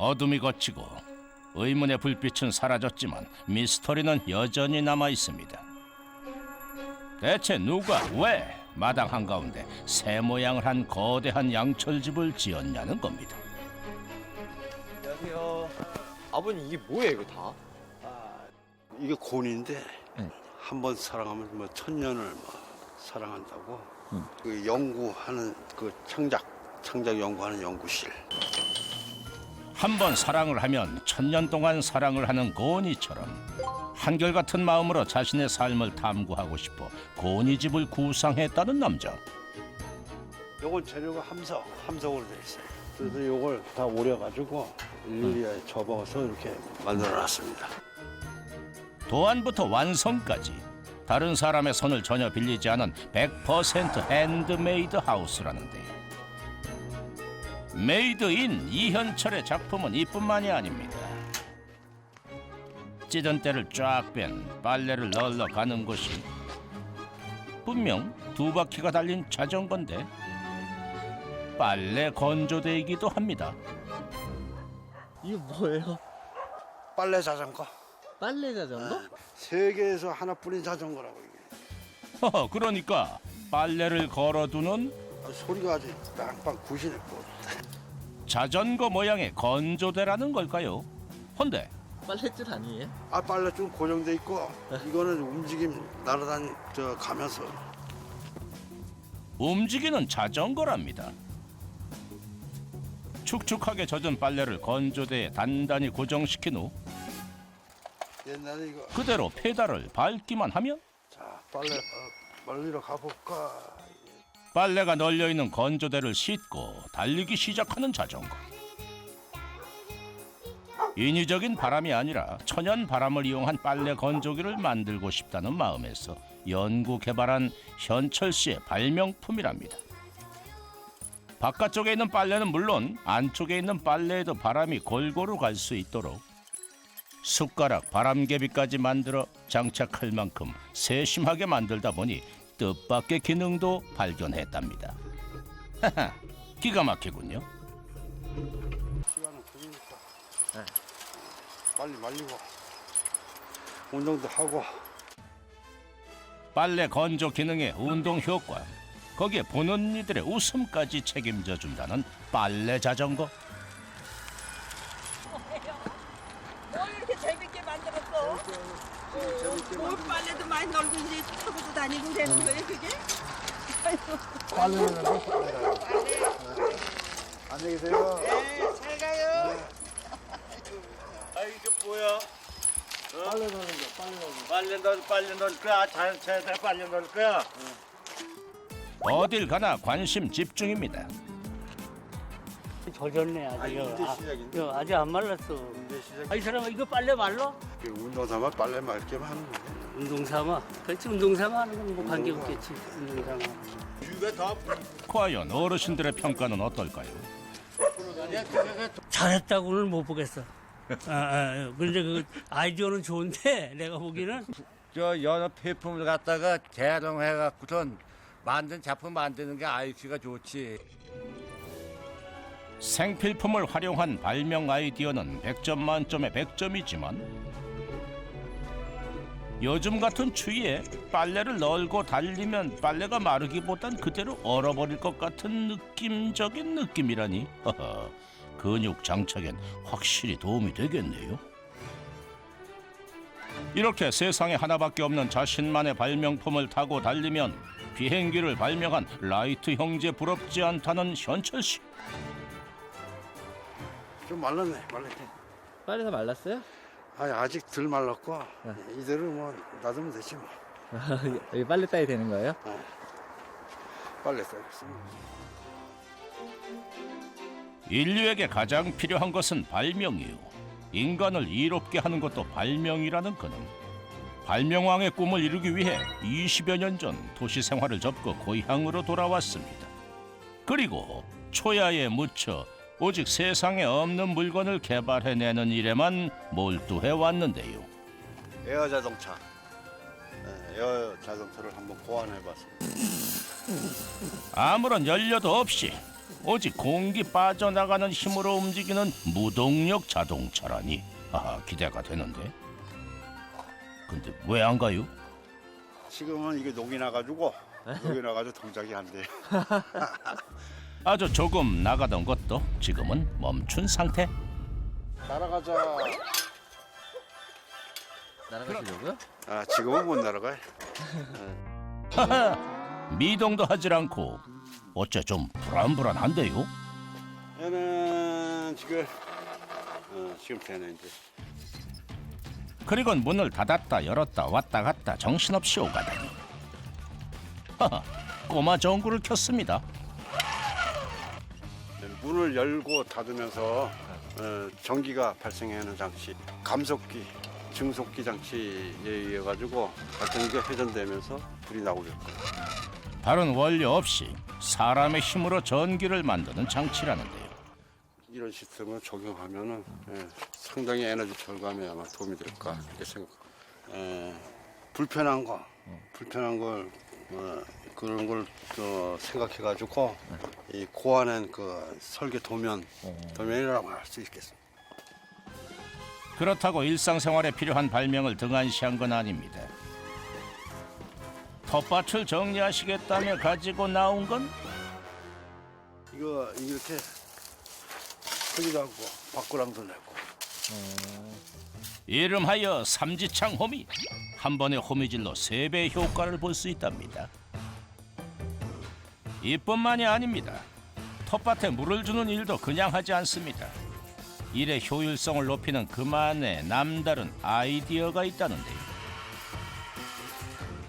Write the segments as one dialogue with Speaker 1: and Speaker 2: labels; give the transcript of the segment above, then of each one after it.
Speaker 1: 어둠이 걷히고 의문의 불빛은 사라졌지만 미스터리는 여전히 남아 있습니다. 대체 누가 왜 마당 한가운데 새 모양을 한 거대한 양철집을 지었냐는 겁니다.
Speaker 2: 안녕하세요. 아버님 이게 뭐예요 이거 다?
Speaker 3: 이게 곤인데
Speaker 2: 네.
Speaker 3: 한 번 사랑하면 뭐 천년을 뭐 사랑한다고 그 연구하는 그 창작 연구하는 연구실.
Speaker 1: 한 번 사랑을 하면 천년 동안 사랑을 하는 고니처럼 한결같은 마음으로 자신의 삶을 탐구하고 싶어 고니집을 구상했다는 남자.
Speaker 3: 요건 재료가 함석으로 돼 있어요. 그래서 요걸 다 오려가지고 일일이 접어서 이렇게 만들어놨습니다.
Speaker 1: 도안부터 완성까지 다른 사람의 손을 전혀 빌리지 않은 100% 핸드메이드 하우스라는데, 메이드인 이현철의 작품은 이뿐만이 아닙니다. 찌든 때를 쫙 뺀 빨래를 널러 가는 곳이 분명 두 바퀴가 달린 자전거인데 빨래 건조대이기도 합니다.
Speaker 2: 이게 뭐예요?
Speaker 3: 빨래 자전거.
Speaker 2: 빨래 자전거?
Speaker 3: 세계에서 하나뿐인 자전거라고 이게.
Speaker 1: 그러니까 빨래를 걸어두는
Speaker 3: 소리가 아주 빵빵 구시네.
Speaker 1: 자전거 모양의 건조대라는 걸까요? 헌데
Speaker 2: 빨랫줄 아니에요?
Speaker 3: 빨래 좀 고정돼 있고 이거는 움직임 날아다니 가면서.
Speaker 1: 움직이는 자전거랍니다. 축축하게 젖은 빨래를 건조대에 단단히 고정시킨 후
Speaker 3: 옛날에 이거
Speaker 1: 그대로 페달을 밟기만 하면
Speaker 3: 자 빨래 멀리로 가볼까.
Speaker 1: 빨래가 널려있는 건조대를 싣고 달리기 시작하는 자전거. 인위적인 바람이 아니라 천연 바람을 이용한 빨래 건조기를 만들고 싶다는 마음에서 연구 개발한 현철 씨의 발명품이랍니다. 바깥쪽에 있는 빨래는 물론 안쪽에 있는 빨래에도 바람이 골고루 갈 수 있도록 숟가락 바람개비까지 만들어 장착할 만큼 세심하게 만들다 보니 뜻밖의 기능도 발견했답니다. 하하, 기가 막히군요.
Speaker 3: 시간은 걸리니까 빨리 말리고 운동도 하고.
Speaker 1: 빨래 건조 기능의 운동 효과, 거기에 보는 이들의 웃음까지 책임져 준다는 빨래 자전거.
Speaker 4: 뭘 이렇게 재밌게 만들었어? 뭘 빨래도 많이 널고 이제 타고도 다니고 되는 거예요 그게?
Speaker 3: 빨래는 안녕히 계세요.
Speaker 4: 네, 잘 가요.
Speaker 5: 이게 뭐야?
Speaker 3: 빨래 넣는 거, 빨래 넣는 거.
Speaker 5: 빨래 넣을 거야? 자연스레 빨래 넣을 거야?
Speaker 1: 어딜 가나 관심 집중입니다.
Speaker 6: 젖었네 아직.
Speaker 3: 이제 시작인데.
Speaker 6: 아직 안 말랐어.
Speaker 3: 이제 시작.
Speaker 6: 이 사람아 이거 빨래 말라?
Speaker 3: 운동 삼아 빨래 맑게만 하는 거예요.
Speaker 6: 운동 삼아. 그렇지 운동 삼아 하는 건 뭐 관계
Speaker 3: 운동
Speaker 6: 없겠지. 운동 삼아.
Speaker 5: 뷰가 더
Speaker 1: 과연 어르신들의 평가는 어떨까요?
Speaker 6: 잘했다고는 못 보겠어. 그런데 그 아이디어는 좋은데 내가 보기에는
Speaker 5: 저 여러 폐품을 갖다가 재활용해갖고선 만든 작품 만드는 게 IQ가 좋지.
Speaker 1: 생필품을 활용한 발명 아이디어는 100점 만점에 100점이지만 요즘 같은 추위에 빨래를 널고 달리면 빨래가 마르기보단 그대로 얼어버릴 것 같은 느낌적인 느낌이라니, 허허, 근육 장착엔 확실히 도움이 되겠네요. 이렇게 세상에 하나밖에 없는 자신만의 발명품을 타고 달리면 비행기를 발명한 라이트 형제 부럽지 않다는 현철 씨.
Speaker 3: 좀 말랐네, 말랐네.
Speaker 2: 빨래 다 말랐어요?
Speaker 3: 아직 덜 말랐고 이대로 뭐 놔두면 되지 뭐.
Speaker 2: 여기 빨래 따야 되는 거예요?
Speaker 3: 빨래 써야겠습니다.
Speaker 1: 인류에게 가장 필요한 것은 발명이요. 인간을 이롭게 하는 것도 발명이라는 그는 발명왕의 꿈을 이루기 위해 20여 년 전 도시 생활을 접고 고향으로 돌아왔습니다. 그리고 초야에 묻혀 오직 세상에 없는 물건을 개발해내는 일에만 몰두해 왔는데요.
Speaker 3: 에어 자동차. 에어 자동차를 한번 고안해봤습니다.
Speaker 1: 아무런 연료도 없이 오직 공기 빠져나가는 힘으로 움직이는 무동력 자동차라니 기대가 되는데. 근데 왜 안 가요?
Speaker 3: 지금은 이게 녹이 나가지고 동작이 안 돼요.
Speaker 1: 아주 조금 나가던 것도 지금은 멈춘 상태.
Speaker 3: 날아가자.
Speaker 2: 날아가시려고요?
Speaker 3: 아, 지금은 못 날아가요.
Speaker 1: 미동도 하질 않고 어째 좀 불안불안한데요?
Speaker 3: 얘는 지금 되네 이제.
Speaker 1: 그리곤 문을 닫았다 열었다 왔다 갔다 정신없이 오가다니. 꼬마 전구를 켰습니다.
Speaker 3: 문을 열고 닫으면서 전기가 발생하는 장치, 감속기, 증속기 장치에 의해 가지고 발전기가 회전되면서 불이 나오게끔.
Speaker 1: 다른 원료 없이 사람의 힘으로 전기를 만드는 장치라는데요.
Speaker 3: 이런 시스템을 적용하면은 상당히 에너지 절감에 아마 도움이 될까 이렇게 생각합니다. 불편한 걸 그런 걸 생각해가지고 이 고안한 그 설계 도면이라고 할 수 있겠습니다.
Speaker 1: 그렇다고 일상생활에 필요한 발명을 등한시한 건 아닙니다. 텃밭을 정리하시겠다며 가지고 나온 건
Speaker 3: 이거 이렇게 크기도 하고 바꾸랑도 내고.
Speaker 1: 이름하여 삼지창 호미. 한 번의 호미질로 3배의 효과를 볼 수 있답니다. 이뿐만이 아닙니다. 텃밭에 물을 주는 일도 그냥 하지 않습니다. 일의 효율성을 높이는 그만의 남다른 아이디어가 있다는데요.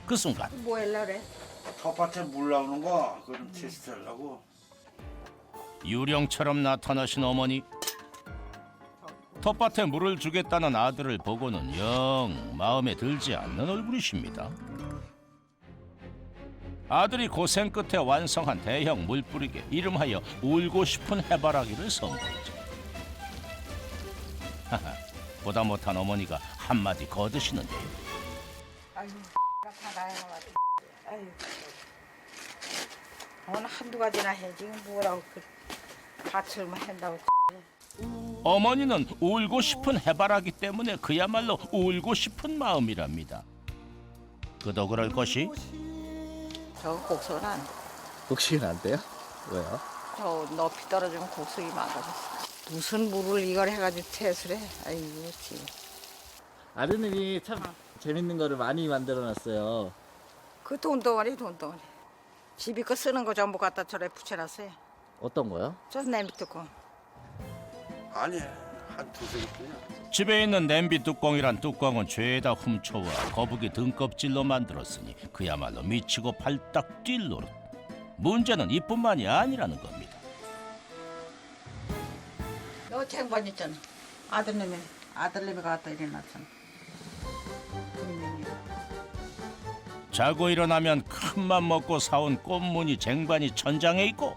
Speaker 1: 그 순간
Speaker 4: 뭐 하려고 그래?
Speaker 3: 텃밭에 물 나오는 거 그거 좀 테스트 하려고.
Speaker 1: 유령처럼 나타나신 어머니. 텃밭에 물을 주겠다는 아들을 보고는 영 마음에 들지 않는 얼굴이십니다. 아들이 고생 끝에 완성한 대형 물뿌리개, 이름하여 울고 싶은 해바라기를 선보이죠. 보다 못한 어머니가 한마디 거드시는데요.
Speaker 4: 아유, 다 나야 것 아유, 오늘 한두 가지나 해. 지금 뭐라고 그 밭을만 한다고.
Speaker 1: 어머니는 울고 싶은 해바라기 때문에 그야말로 울고 싶은 마음이랍니다. 그도 그럴 것이
Speaker 4: 저 곡선 안.
Speaker 2: 혹시는 안 돼요? 왜요?
Speaker 4: 저 높이 떨어지면 곡석이 막아졌어. 무슨 물을 이걸 해가지고 퇴수를 해. 아이고, 지.
Speaker 2: 아드님이 참 재밌는 거를 많이 만들어놨어요.
Speaker 4: 그 돈덩어리. 집이 거 쓰는 거 전부 갖다 저래 붙여놨어요.
Speaker 2: 어떤 거요?
Speaker 4: 저 냄비 뚜껑.
Speaker 3: 아니 한 두세 개뿐이야.
Speaker 1: 집에 있는 냄비 뚜껑이란 뚜껑은 죄다 훔쳐와 거북이 등껍질로 만들었으니 그야말로 미치고 발딱 뛸 노릇. 문제는 이뿐만이 아니라는 겁니다.
Speaker 4: 너 쟁반 있잖아. 아들내미 갖다 일어났잖아.
Speaker 1: 자고 일어나면 큰맘 먹고 사온 꽃무늬 쟁반이 천장에 있고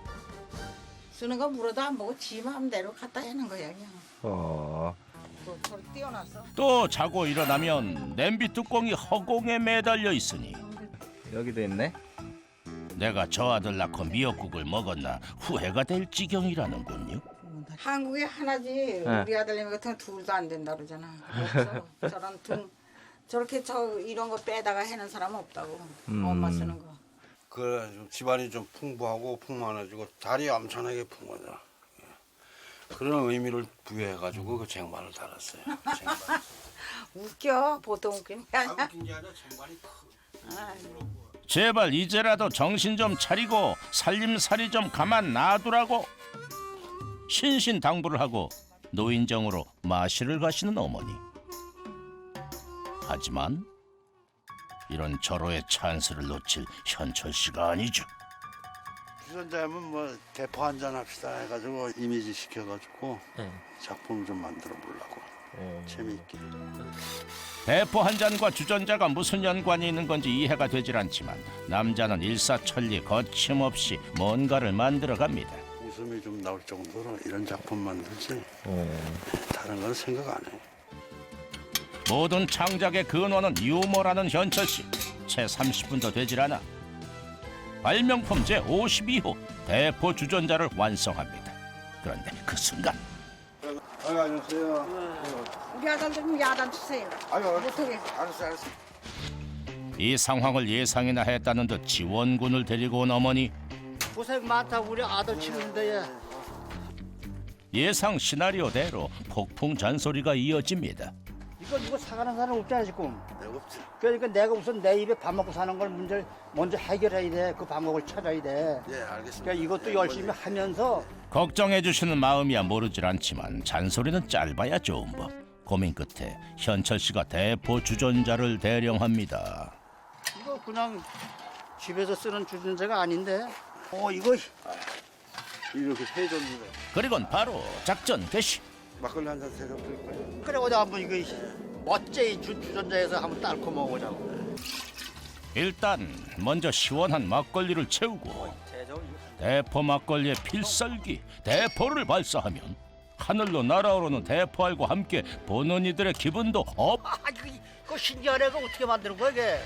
Speaker 4: 쓰는 거 물어도 안 보고 지 마음대로 갖다 해는 거야 그냥. 저리 띄워놨어.
Speaker 1: 또 자고 일어나면 냄비 뚜껑이 허공에 매달려 있으니
Speaker 2: 여기도 있네.
Speaker 1: 내가 저 아들 낳고 미역국을 먹었나 후회가 될 지경이라는군요.
Speaker 4: 한국에 하나지 우리 아들내미 같은 건 둘도 안 된다 그러잖아. 없어. 저런 저렇게 이런 거 빼다가 해는 사람은 없다고. 엄마 쓰는 거.
Speaker 3: 그래 좀 집안이 좀 풍부하고 풍만해지고 달이 엄청나게 풍부하잖아. 그런 의미를 부여해가지고 그 쟁반을 달았어요. 쟁반.
Speaker 4: 웃겨. 보통 웃기는 게 아니야.
Speaker 3: 웃긴 게 아니라 쟁반이
Speaker 1: 제발 이제라도 정신 좀 차리고 살림살이 좀 가만 놔두라고 신신당부를 하고 노인정으로 마실을 가시는 어머니. 하지만 이런 절호의 찬스를 놓칠 현철 씨가 아니죠.
Speaker 3: 주전자면 뭐 대포 한잔 합시다 해가지고 이미지 시켜가지고
Speaker 2: 네.
Speaker 3: 작품을 좀 만들어 보려고. 재미있게.
Speaker 1: 대포 한 잔과 주전자가 무슨 연관이 있는 건지 이해가 되질 않지만 남자는 일사천리 거침없이 뭔가를 만들어갑니다.
Speaker 3: 웃음이 좀 나올 정도로 이런 작품 만들지 다른 건 생각 안 해.
Speaker 1: 모든 창작의 근원은 유머라는 현철 씨. 채 30분도 되질 않아 발명품 제52호 대포 주전자를 완성합니다. 그런데 그 순간
Speaker 3: 안녕하세요.
Speaker 4: 우리 아들 좀 야단 주세요. 못하게.
Speaker 3: 알았어.
Speaker 1: 이 상황을 예상이나 했다는 듯 지원군을 데리고 온 어머니.
Speaker 7: 고생 많다 우리 아들 치는데.
Speaker 1: 예상 시나리오대로 폭풍 잔소리가 이어집니다.
Speaker 7: 이거 사가는 사람 없잖아 지금.
Speaker 3: 내가 없지.
Speaker 7: 그러니까 내가 우선 내 입에 밥 먹고 사는 걸 먼저 해결해야 돼. 그 방법을 찾아야 돼.
Speaker 3: 예, 알겠습니다.
Speaker 7: 그러니까 이것도 열심히 하면서
Speaker 1: 걱정해 주시는 마음이야 모르질 않지만 잔소리는 짧아야 좋은 법. 고민 끝에 현철 씨가 대포 주전자를 대령합니다.
Speaker 7: 이거 그냥 집에서 쓰는 주전자가 아닌데. 이거
Speaker 3: 이렇게 세 점인데
Speaker 1: 그리고는 바로 작전 개시.
Speaker 3: 막걸리 한 잔 세점 드릴 거예요.
Speaker 7: 그래 어디 한번 이거 멋쟁이 주전자에서 한번 딸고 먹어보자고.
Speaker 1: 일단 먼저 시원한 막걸리를 채우고 대포 막걸리의 필살기 대포를 발사하면 하늘로 날아오르는 대포알과 함께 보는 이들의 기분도 업.
Speaker 7: 이거 신기하네. 이거 어떻게 만드는 거야 이게?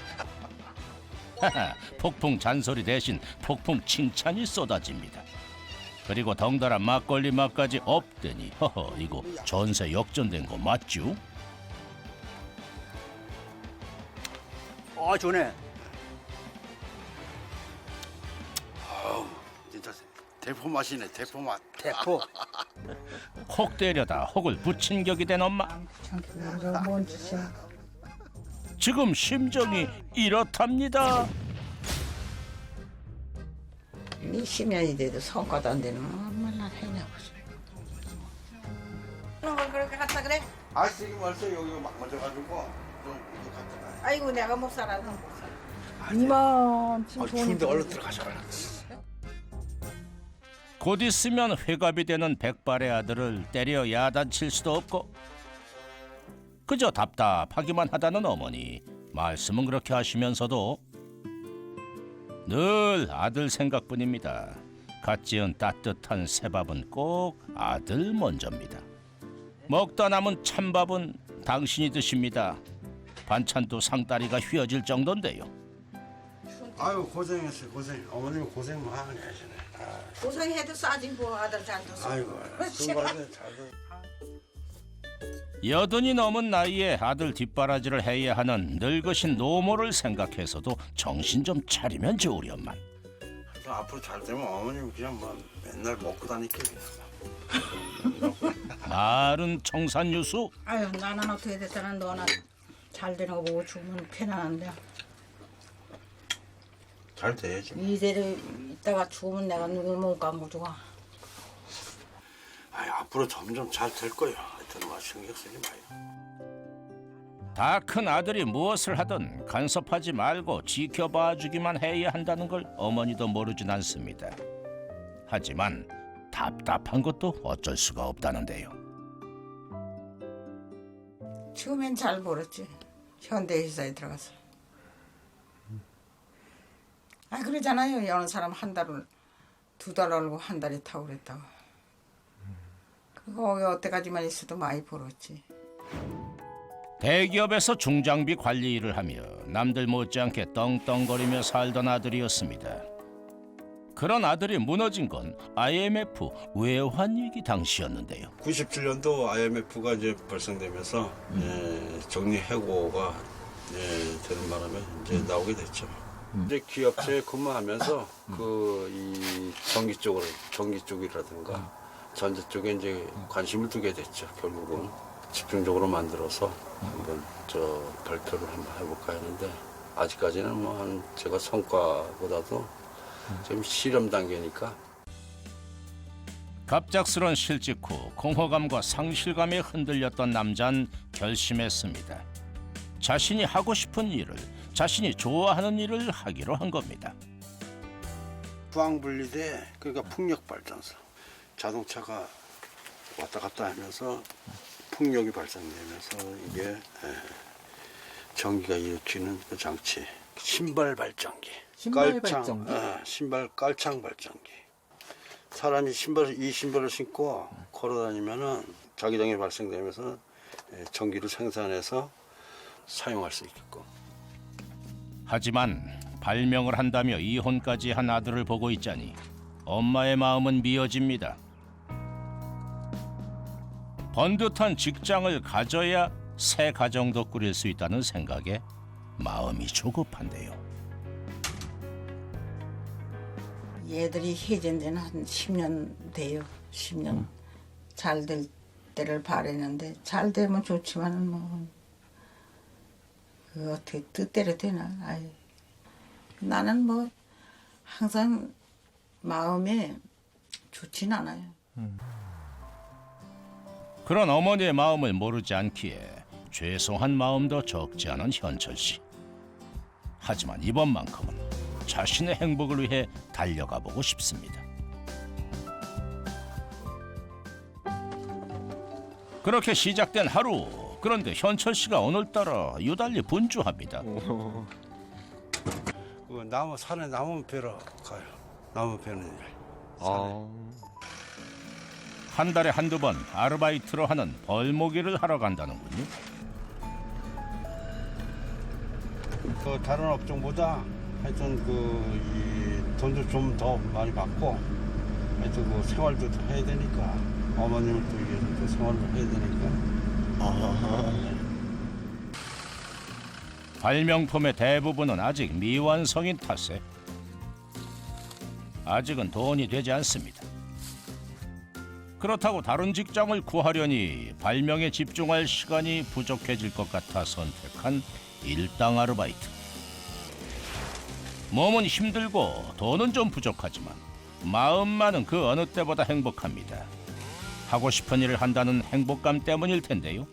Speaker 1: 폭풍 잔소리 대신 폭풍 칭찬이 쏟아집니다. 그리고 덩달아 막걸리 맛까지 업되니 허허 이거 전세 역전된 거 맞죠?
Speaker 7: 좋네.
Speaker 3: 진짜 대포 맛이네. 대포 맛.
Speaker 7: 대포.
Speaker 1: 혹 때려다 혹을 붙인 격이 된 엄마.
Speaker 4: 뭔 짓이야.
Speaker 1: 지금 심정이 이렇답니다.
Speaker 4: 이 10년이 돼도 성과도 안 되는 얼마나 해냐고. 그런 걸 그렇게 갖다 그래?
Speaker 3: 아, 지금 벌써 여기 막 맞아가지고 좀 이거 갖다가.
Speaker 4: 아이고 내가 못 살아. 못 살아. 이만 지금
Speaker 3: 추운데 얼른 들어가자.
Speaker 1: 곧 있으면 회갑이 되는 백발의 아들을 때려 야단칠 수도 없고 그저 답답하기만 하다는 어머니. 말씀은 그렇게 하시면서도 늘 아들 생각뿐입니다. 갓 지은 따뜻한 새밥은 꼭 아들 먼저입니다. 먹다 남은 찬밥은 당신이 드십니다. 반찬도 상다리가 휘어질 정도인데요.
Speaker 3: 아유 고생했어요. 고생. 어머님 고생 많이 하시네.
Speaker 4: 고생해도 싸지 뭐 아들 잘 뒀어.
Speaker 3: 아이고. 그거는 잘.
Speaker 1: 여든이 넘은 나이에 아들 뒷바라지를 해야 하는 늙으신 노모를 생각해서도 정신 좀 차리면 좋으련만.
Speaker 3: 앞으로 잘 되면 어머님 그냥 뭐 맨날 먹고 다니게
Speaker 1: 말은 청산유수.
Speaker 4: 아유 나는 어떻게 됐다나 너나 잘 되는 거 보고 죽으면 편안한데
Speaker 3: 잘 돼야지.
Speaker 4: 이대로 있다가 죽으면 내가 누굴 못 감고 죽어.
Speaker 3: 아유 앞으로 점점 잘 될 거예요. 하여튼 뭐 신경 쓰지 마요.
Speaker 1: 다 큰 아들이 무엇을 하든 간섭하지 말고 지켜봐주기만 해야 한다는 걸 어머니도 모르진 않습니다. 하지만 답답한 것도 어쩔 수가 없다는데요.
Speaker 4: 처음엔 잘 모르지. 현대회사에 들어가서. 아 그러잖아요. 여느 사람 한 달을 2달 알고 한 달에 타고 그랬다고. 그거 여태까지만 있어도 많이 벌었지.
Speaker 1: 대기업에서 중장비 관리 일을 하며 남들 못지않게 떵떵거리며 살던 아들이었습니다. 그런 아들이 무너진 건 IMF 외환위기 당시였는데요.
Speaker 3: 97년도 IMF가 이제 발생되면서 정리해고가 되는 바람에 이제 나오게 됐죠. 이제 기업체에 근무하면서 그 이 전기 쪽이라든가 전자 쪽에 이제 관심을 두게 됐죠. 결국은 집중적으로 만들어서 한번 발표를 한번 해볼까 했는데 아직까지는 뭐 제가 성과보다도 지금 실험 단계니까.
Speaker 1: 갑작스런 실직 후 공허감과 상실감에 흔들렸던 남자는 결심했습니다. 자신이 하고 싶은 일을, 자신이 좋아하는 일을 하기로 한 겁니다.
Speaker 3: 부항분리대, 그러니까 풍력발전소. 자동차가 왔다 갔다 하면서 풍력이 발생되면서 이게 전기가 일으키는 그 장치. 신발 발전기.
Speaker 2: 신발 발전기?
Speaker 3: 신발 깔창 발전기. 사람이 이 신발을 신고 걸어다니면은 자기장이 발생되면서 전기를 생산해서 사용할 수 있게끔.
Speaker 1: 하지만 발명을 한다며 이혼까지 한 아들을 보고 있자니 엄마의 마음은 미어집니다. 번듯한 직장을 가져야 새 가정도 꾸릴 수 있다는 생각에 마음이 조급한데요.
Speaker 4: 얘들이 해진 지는 한 10년 돼요. 10년. 잘 될 때를 바랬는데 잘 되면 좋지만은 뭐 그 어떻게 뜻대로 되나. 아이. 나는 뭐 항상 마음에 좋진 않아요.
Speaker 1: 그런 어머니의 마음을 모르지 않기에 죄송한 마음도 적지 않은 현철 씨. 하지만 이번만큼은 자신의 행복을 위해 달려가 보고 싶습니다. 그렇게 시작된 하루. 그런데 현철 씨가 오늘따라 유달리 분주합니다.
Speaker 3: 그 나무 산에 나무 베러 가요. 나무 베는 일.
Speaker 1: 한 달에 한두 번 아르바이트로 하는 벌목일을 하러 간다는군요.
Speaker 3: 그 다른 업종보다 하여튼 이 돈도 좀 더 많이 받고 하여튼 그 생활도 더 해야 되니까 어머님을 또 위해서 또 생활을 해야 되니까.
Speaker 1: 발명품의 대부분은 아직 미완성인 탓에 아직은 돈이 되지 않습니다. 그렇다고 다른 직장을 구하려니 발명에 집중할 시간이 부족해질 것 같아 선택한 일당 아르바이트. 몸은 힘들고 돈은 좀 부족하지만 마음만은 그 어느 때보다 행복합니다. 하고 싶은 일을 한다는 행복감 때문일 텐데요.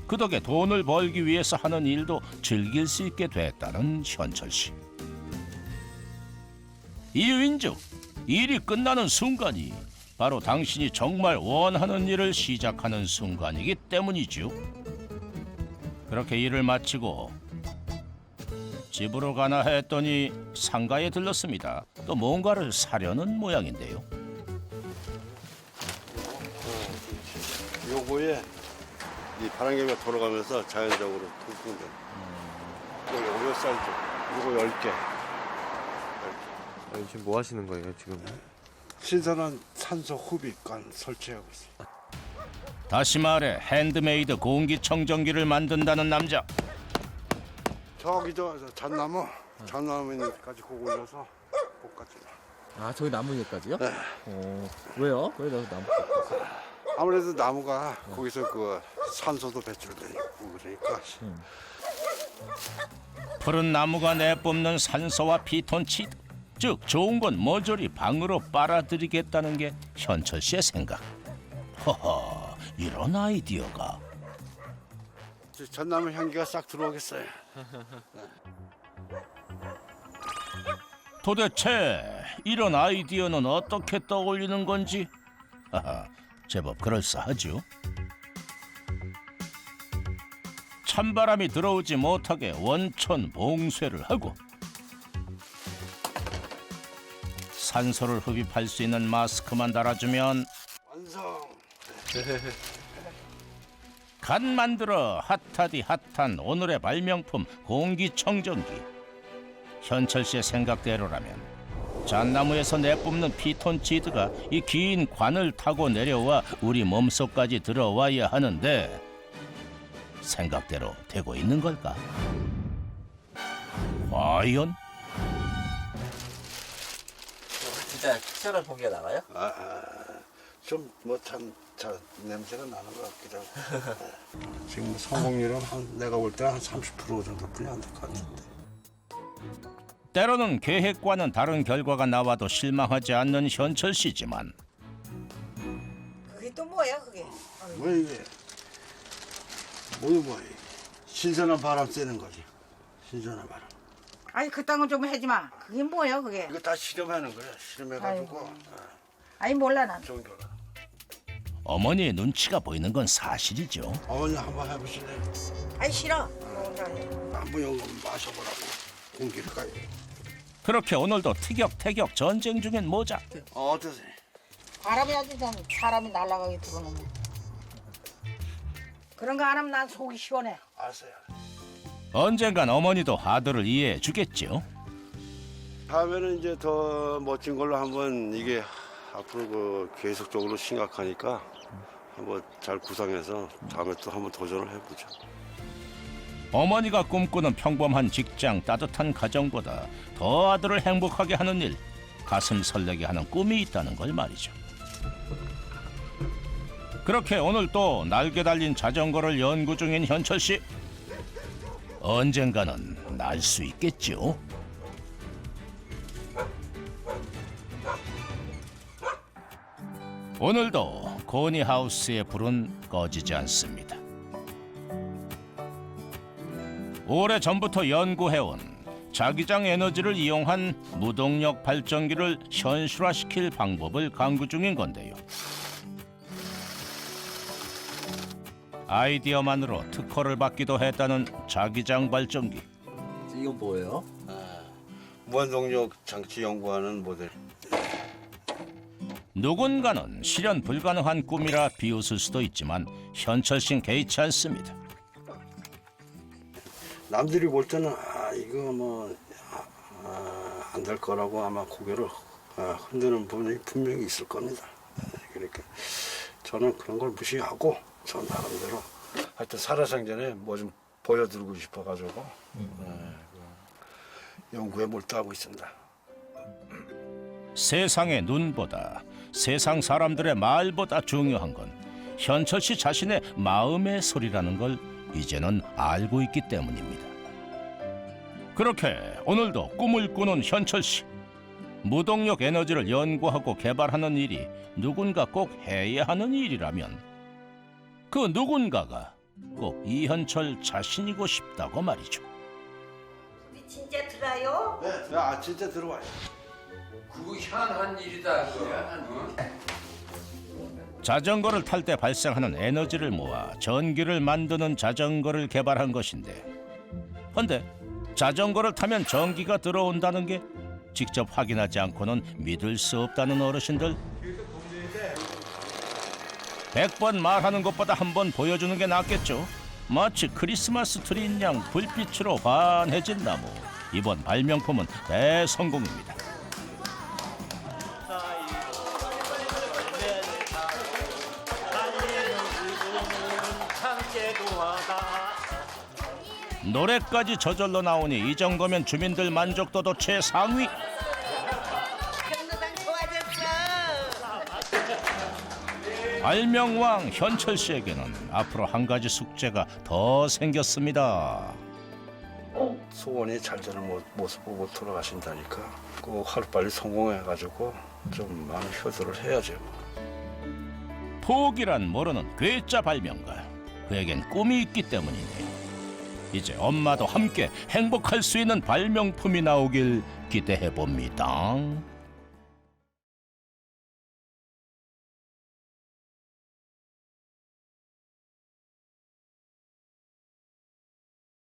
Speaker 1: 그 덕에 돈을 벌기 위해서 하는 일도 즐길 수 있게 됐다는 현철 씨. 이유인즉 일이 끝나는 순간이 바로 당신이 정말 원하는 일을 시작하는 순간이기 때문이죠. 그렇게 일을 마치고 집으로 가나 했더니 상가에 들렀습니다. 또 뭔가를 사려는 모양인데요.
Speaker 3: 요거에 이 바람개비가 돌아가면서 자연적으로 통풍돼. 요거 사이즈. 요거 10개.
Speaker 8: 아니, 지금 뭐 하시는 거예요 지금?
Speaker 3: 신선한 산소 흡입관 설치하고 있어요.
Speaker 1: 다시 말해 핸드메이드 공기청정기를 만든다는 남자.
Speaker 3: 저기 저 잣나무까지 고고 올려서 볶았지.
Speaker 2: 아, 저기 나무 위에까지요?
Speaker 3: 네.
Speaker 2: 왜요? 왜 나무 위에까지?
Speaker 3: 아무래도 나무가 거기서 그 산소도 배출되고 그러니까.
Speaker 1: 푸른 나무가 내뿜는 산소와 피톤치드, 즉 좋은 건 모조리 방으로 빨아들이겠다는 게 현철 씨의 생각. 허허, 이런 아이디어가.
Speaker 3: 잣나무 향기가 싹 들어오겠어요.
Speaker 1: 도대체 이런 아이디어는 어떻게 떠올리는 건지 하하, 제법 그럴싸하죠. 찬바람이 들어오지 못하게 원천 봉쇄를 하고 산소를 흡입할 수 있는 마스크만 달아주면
Speaker 3: 완성.
Speaker 1: 간 만들어 핫하디 핫한 오늘의 발명품 공기청정기. 현철 씨의 생각대로라면 잣나무에서 내뿜는 피톤치드가 이 긴 관을 타고 내려와 우리 몸속까지 들어와야 하는데 생각대로 되고 있는 걸까? 과연?
Speaker 2: 진짜 시원한 공기가 나가요?
Speaker 3: 좀 뭐 참 냄새가 나는 것 같기도 하고. 지금 성공률은 내가 볼 때 한 30% 정도뿐이 안 될 것 같은데.
Speaker 1: 때로는 계획과는 다른 결과가 나와도 실망하지 않는 현철 씨지만
Speaker 4: 그게 또 뭐야 그게?
Speaker 3: 뭐 이게 뭐야 신선한 바람 쐬는 거지. 신선한 바람.
Speaker 4: 아니 그딴 건 좀 하지 마. 그게 뭐야 그게?
Speaker 3: 이거 다 실험하는 거야. 실험해가지고
Speaker 4: 아니 몰라 난.
Speaker 3: 좋은 결과.
Speaker 1: 어머니의 눈치가 보이는 건 사실이죠.
Speaker 3: 어머니 한번 해보실래요?
Speaker 4: 아니 싫어.
Speaker 3: 한번 이거 마셔보라고. 공기를 가요.
Speaker 1: 그렇게 오늘도 티격태격 전쟁 중인 모자.
Speaker 3: 어떠세요?
Speaker 4: 바람이 아주 전 사람이 날아가게 들어오는. 그런 거 안 하면 난 속이 시원해.
Speaker 3: 알았어요.
Speaker 1: 언젠간 어머니도 아들을 이해해 주겠죠.
Speaker 3: 다음에는 이제 더 멋진 걸로 한번 이게 앞으로 그 계속적으로 심각하니까 한번 잘 구상해서 다음에 또 한번 도전을 해보죠.
Speaker 1: 어머니가 꿈꾸는 평범한 직장, 따뜻한 가정보다 더 아들을 행복하게 하는 일, 가슴 설레게 하는 꿈이 있다는 걸 말이죠. 그렇게 오늘 또 날개 달린 자전거를 연구 중인 현철 씨. 언젠가는 날 수 있겠죠. 오늘도 고니하우스의 불은 꺼지지 않습니다. 오래전부터 연구해온 자기장 에너지를 이용한 무동력 발전기를 현실화시킬 방법을 강구 중인 건데요. 아이디어만으로 특허를 받기도 했다는 자기장 발전기.
Speaker 2: 이건 뭐예요?
Speaker 3: 무한동력 장치 연구하는 모델.
Speaker 1: 누군가는 실현 불가능한 꿈이라 비웃을 수도 있지만 현철 씨는 개의치 않습니다.
Speaker 3: 남들이 볼 때는 이거 뭐 안 될 거라고 아마 고개를 흔드는 부분이 분명히 있을 겁니다. 그러니까 저는 그런 걸 무시하고 저 나름대로 하여튼 살아생전에 뭐 좀 보여드리고 싶어가지고 연구에 몰두하고 있습니다.
Speaker 1: 세상의 눈보다 세상 사람들의 말보다 중요한 건 현철 씨 자신의 마음의 소리라는 걸 이제는 알고 있기 때문입니다. 그렇게 오늘도 꿈을 꾸는 현철 씨. 무동력 에너지를 연구하고 개발하는 일이 누군가 꼭 해야 하는 일이라면 그 누군가가 꼭 이현철 자신이고 싶다고 말이죠.
Speaker 4: 진짜 들어요?
Speaker 3: 네, 진짜 들어와요.
Speaker 5: 그거 희한한 일이다.
Speaker 1: 자전거를 탈 때 발생하는 에너지를 모아 전기를 만드는 자전거를 개발한 것인데, 그런데 자전거를 타면 전기가 들어온다는 게 직접 확인하지 않고는 믿을 수 없다는 어르신들. 100번 말하는 것보다 한 번 보여주는 게 낫겠죠. 마치 크리스마스 트리인 양 불빛으로 환해진 나무. 이번 발명품은 대성공입니다. 노래까지 저절로 나오니 이 정도면 주민들 만족도도 최상위. 발명왕 현철 씨에게는 앞으로 한 가지 숙제가 더 생겼습니다.
Speaker 3: 소원이 잘 되는 모습 보고 돌아가신다니까 꼭 하루빨리 성공해가지고 좀 많은 효도를 해야죠.
Speaker 1: 포기란 모르는 괴짜 발명가. 그에겐 꿈이 있기 때문이네요. 이제 엄마도 함께 행복할 수 있는 발명품이 나오길 기대해 봅니다.